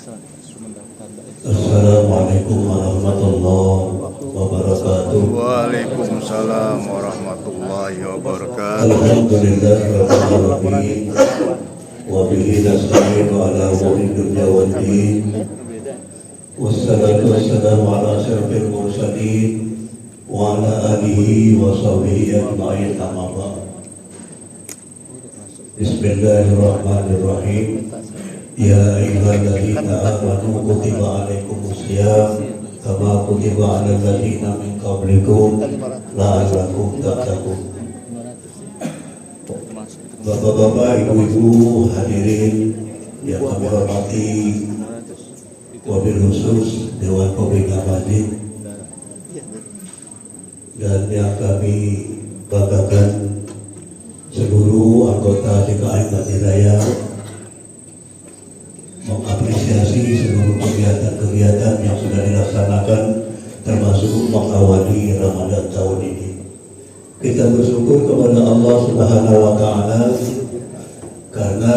Assalamualaikum warahmatullahi wabarakatuh. Waalaikumsalam warahmatullahi wabarakatuh. Alhamdulillah rabbil alamin. Wa bihi nasta'inu ala umuri dunya waddin. Wassalatu wassalamu ala asyrafil mursalin wa ala alihi wa sahbihi ajma'in, amma ba'd. Bismillahirrahmanirrahim. Ya ayyuhalladzina amanu kutiba alaikumusiyam kama kutiba alal ladzina min qablikum la'allakum tattaqun. Bapak-bapak, ibu-ibu hadirin yang kami hormati, wabil khusus Dewan Pembina Masjid dan yang kami banggakan seluruh anggota DKM Masjid Raya, mengapresiasi seluruh kegiatan-kegiatan yang sudah dilaksanakan termasuk mengawali Ramadan tahun ini. Kita bersyukur kepada Allah Subhanahu wa Ta'ala karena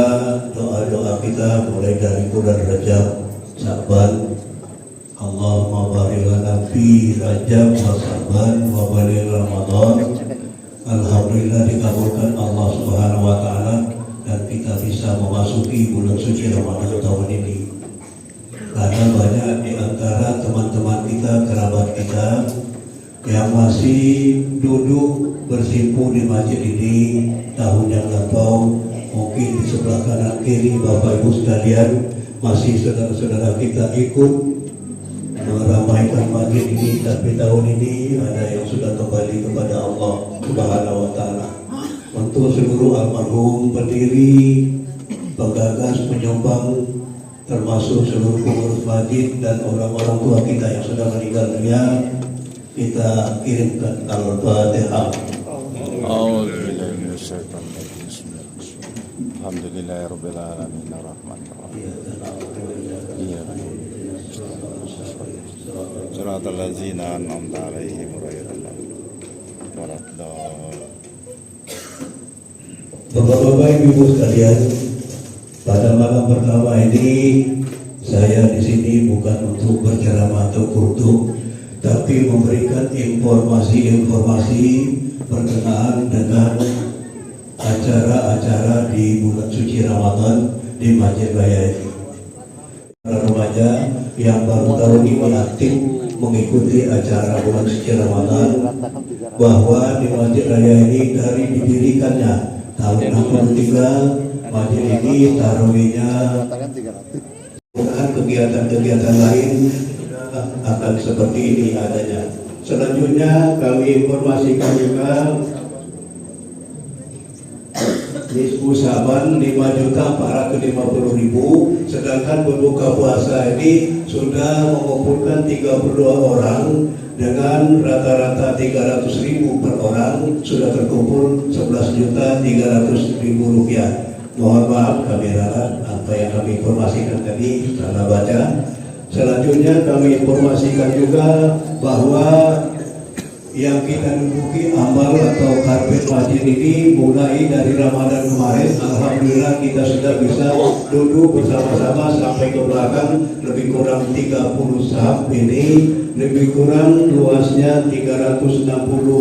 doa-doa kita mulai dari bulan Rajab, Sya'ban, Allahumma barik lana fi Rajab wa Sya'ban wa baligh Ramadan. Alhamdulillah dikabulkan Allah Subhanahu wa Ta'ala dan kita bisa memasuki bulan suci Ramadan tahun ini. Karena banyak di antara teman-teman kita, kerabat kita yang masih duduk bersimpu di masjid ini tahun yang lampau, mungkin di sebelah kanan kiri Bapak Ibu sekalian masih saudara-saudara kita ikut meramaikan masjid ini, tapi tahun ini ada yang sudah kembali kepada Allah Subhanahu wa Ta'ala. Untuk seluruh almarhum pendiri, penggagas, penyumbang, termasuk seluruh pengurus masjid dan orang-orang tua kita yang sudah meninggal dunia, kita kirimkan Al-Fatihah. Alhamdulillahirabbil alamin arrahmanir rahim. Shiratal ladzina an'amta 'alaihim ghairil maghdubi 'alaihim. Bapak-bapak, ibu sekalian, pada malam pertama ini saya di sini bukan untuk berceramah atau khutbah, tapi memberikan informasi-informasi berkenaan dengan acara-acara di bulan suci Ramadan di Masjid Raya ini. Para remaja yang baru tahun ini aktif mengikuti acara bulan suci Ramadan, bahwa di Masjid Raya ini dari didirikannya tahun 63 masjid ini tarawihnya, kegiatan-kegiatan lain akan seperti ini adanya. Selanjutnya kami informasikan juga nisfu Syaban 5.450.000, sedangkan berbuka puasa ini sudah mengumpulkan 32 orang dengan rata-rata 300.000 per orang, sudah terkumpul 11.300.000 rupiah. Mohon maaf kami ralat apa yang kami informasikan tadi salah baca. Selanjutnya kami informasikan juga bahwa yang kita duduki amal atau karpet masjid ini mulai dari Ramadan kemarin, alhamdulillah kita sudah bisa duduk bersama-sama sampai ke belakang, lebih kurang 30 saf ini, lebih kurang luasnya 360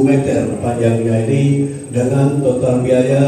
meter panjangnya ini, dengan total biaya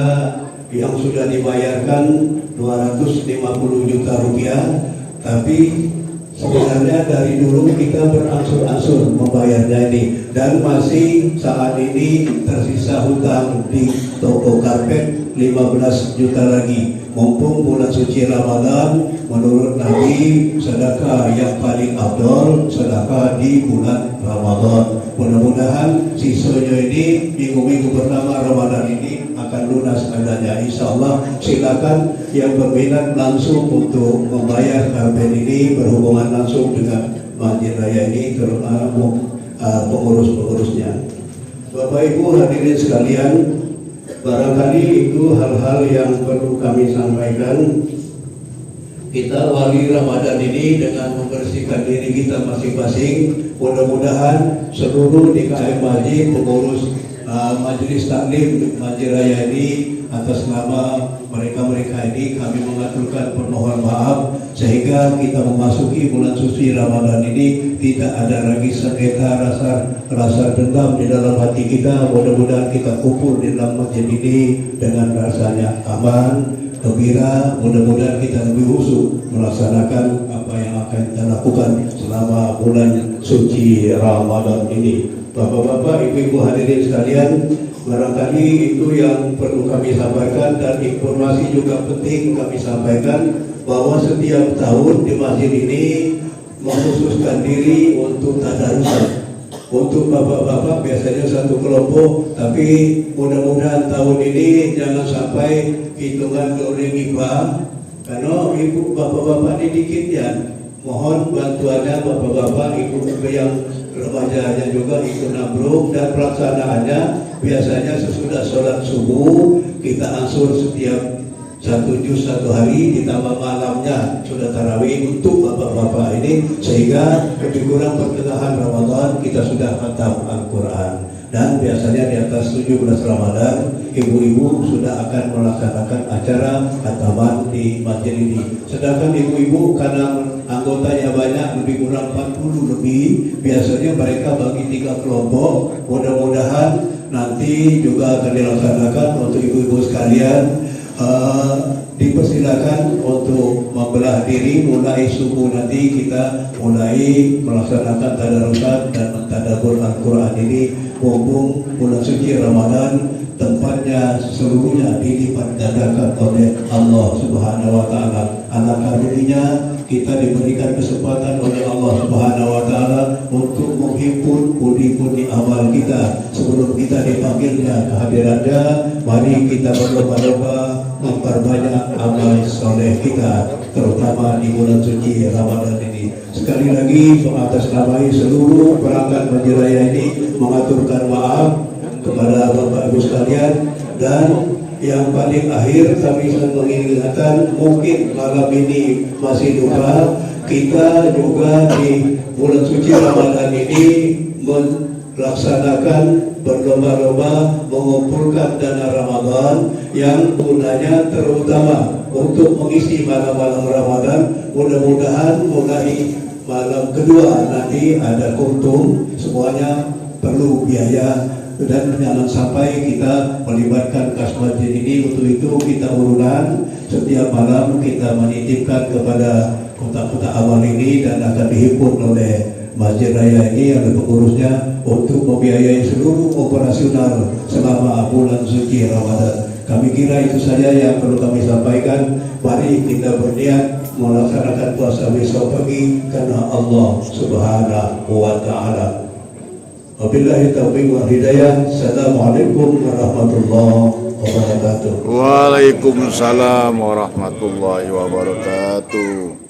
yang sudah dibayarkan 250 juta rupiah. Tapi sebenarnya dari dulu kita berangsur-angsur membayarnya ini, dan masih saat ini tersisa hutang di toko karpet 15 juta lagi. Mumpung bulan suci Ramadan, menurut Nabi sedekah yang paling afdol sedekah di bulan Ramadan. Mudah-mudahan sisanya ini minggu-minggu pertama Ramadan ini akan lunas adanya, insya Allah. Silakan yang berminat langsung untuk membayar karpet ini, berhubungan langsung dengan Masjid Raya ini, terutama pengurus-pengurusnya. Bapak Ibu hadirin sekalian, barangkali itu hal-hal yang perlu kami sampaikan. Kita awali Ramadan ini dengan membersihkan diri kita masing-masing. Mudah-mudahan seluruh DKM Masjid, pengurus Majelis Taklim Masjid Raya ini, atas nama mereka-mereka ini kami mengaturkan permohonan maaf sehingga kita memasuki bulan suci Ramadan ini tidak ada lagi sengketa rasa dendam di dalam hati kita. Mudah-mudahan kita kumpul di dalam masjid ini dengan rasanya aman, gembira. Mudah-mudahan kita lebih khusyuk melaksanakan apa yang akan kita lakukan selama bulan suci Ramadan ini. Bapak-bapak, ibu-ibu hadirin sekalian, barangkali itu yang perlu kami sampaikan, dan informasi juga penting kami sampaikan bahwa setiap tahun di masjid ini mengkhususkan diri untuk tadarusan. Untuk bapak-bapak biasanya satu kelompok, tapi mudah-mudahan tahun ini jangan sampai hitungan goreng iba, karena ibu bapak-bapak ini dikit ya. Mohon bantuannya bapak-bapak, ibu yang remajanya juga ikut nabruk, dan pelaksanaannya biasanya sesudah sholat subuh kita ansur setiap 1 juz 1 hari, ditambah malamnya sudah tarawih untuk bapak-bapak ini, sehingga lebih kurang pertengahan Ramadan kita sudah khatam Al-Quran. Dan biasanya di atas 17 Ramadan ibu-ibu sudah akan melaksanakan acara khataman di masjid ini. Sedangkan ibu-ibu karena anggotanya banyak, lebih kurang 40 lebih, biasanya mereka bagi 3 kelompok. Mudah-mudahan nanti juga akan dilaksanakan untuk ibu-ibu sekalian. Dipersilakan untuk membelah diri. Mulai subuh nanti kita mulai melaksanakan tadarusan dan mentadabbur Al-Quran ini. Mumpung bulan suci Ramadan, tempatnya seluruhnya dilipat gandakan oleh Allah Subhanahu wa Ta'ala. Alangkah ruginya kita diberikan kesempatan oleh Allah Subhanahu wa Ta'ala untuk menghimpun pundi-pundi amal kita sebelum kita dipanggilnya kehadirannya. Mari kita berlomba-lomba memperbanyak amal soleh kita, terutama di bulan suci Ramadan ini. Sekali lagi mengatasnamai seluruh perangkat Masjid Raya ini mengaturkan maaf kepada Bapak Ibu sekalian, dan yang paling akhir kami ingin mengingatkan, mungkin malam ini masih lupa, kita juga di bulan suci Ramadan ini melaksanakan berlomba-lomba mengumpulkan dana Ramadan yang gunanya terutama untuk mengisi malam-malam Ramadan. Mudah-mudahan mulai malam kedua nanti ada kuntum, semuanya perlu biaya, dan jangan sampai kita melibatkan kas masjid ini. Untuk itu kita urunan setiap malam kita menitipkan kepada kotak-kotak amal ini, dan akan dihimpun oleh Masjid Raya ini ada pengurusnya untuk membiayai seluruh operasional selama bulan suci Ramadan. Kami kira itu saja yang perlu kami sampaikan. Mari kita berniat melaksanakan puasa besok pagi karena Allah Subhanahu wa Ta'ala. Wabillahi taufiq wal hidayah. Assalamualaikum warahmatullahi wabarakatuh. Waalaikumsalam warahmatullahi wabarakatuh.